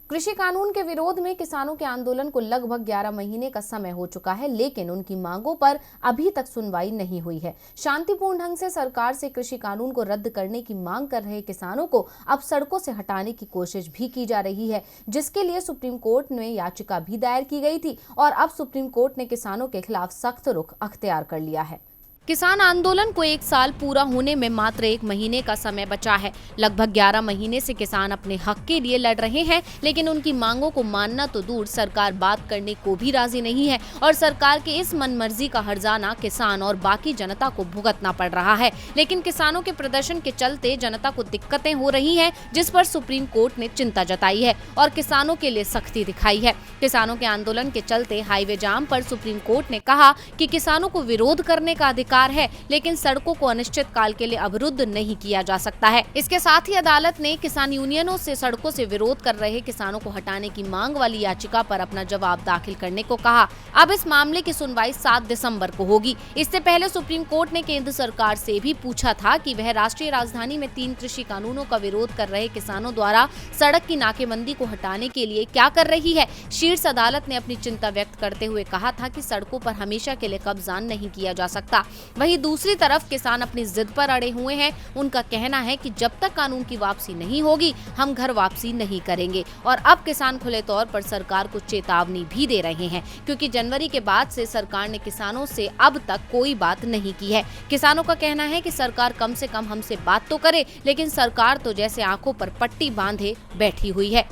कृषि कानून के विरोध में किसानों के आंदोलन को लगभग 11 महीने का समय हो चुका है, लेकिन उनकी मांगों पर अभी तक सुनवाई नहीं हुई है। शांतिपूर्ण ढंग से सरकार से कृषि कानून को रद्द करने की मांग कर रहे किसानों को अब सड़कों से हटाने की कोशिश भी की जा रही है, जिसके लिए सुप्रीम कोर्ट में याचिका भी दायर की गई थी और अब सुप्रीम कोर्ट ने किसानों के खिलाफ सख्त रुख अख्तियार कर लिया है। किसान आंदोलन को 1 साल पूरा होने में मात्र 1 महीने का समय बचा है। लगभग 11 महीने से किसान अपने हक के लिए लड़ रहे हैं, लेकिन उनकी मांगों को मानना तो दूर, सरकार बात करने को भी राजी नहीं है और सरकार के इस मनमर्जी का हर्जाना किसान और बाकी जनता को भुगतना पड़ रहा है। लेकिन किसानों के प्रदर्शन के चलते जनता को दिक्कतें हो रही हैं, जिस पर सुप्रीम कोर्ट ने चिंता जताई है और किसानों के लिए सख्ती दिखाई है। किसानों के आंदोलन के चलते हाईवे जाम पर सुप्रीम कोर्ट ने कहा कि किसानों को विरोध करने का अधिकार है, लेकिन सड़कों को अनिश्चित काल के लिए अवरुद्ध नहीं किया जा सकता है। इसके साथ ही अदालत ने किसान यूनियनों से सड़कों से विरोध कर रहे किसानों को हटाने की मांग वाली याचिका पर अपना जवाब दाखिल करने को कहा। अब इस मामले की सुनवाई 7 दिसंबर को होगी। इससे पहले सुप्रीम कोर्ट ने केंद्र सरकार से भी पूछा था कि वह राष्ट्रीय राजधानी में 3 कृषि कानूनों का विरोध कर रहे किसानों द्वारा सड़क की नाकेबंदी को हटाने के लिए क्या कर रही है। शीर्ष अदालत ने अपनी चिंता व्यक्त करते हुए कहा था कि सड़कों पर हमेशा के लिए कब्जा नहीं किया जा सकता। वहीं दूसरी तरफ किसान अपनी जिद पर अड़े हुए हैं। उनका कहना है कि जब तक कानून की वापसी नहीं होगी, हम घर वापसी नहीं करेंगे। और अब किसान खुले तौर पर सरकार को चेतावनी भी दे रहे हैं, क्योंकि जनवरी के बाद से सरकार ने किसानों से अब तक कोई बात नहीं की है। किसानों का कहना है कि सरकार कम से कम हमसे बात तो करे, लेकिन सरकार तो जैसे आंखों पर पट्टी बांधे बैठी हुई है।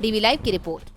डीवी लाइव की रिपोर्ट।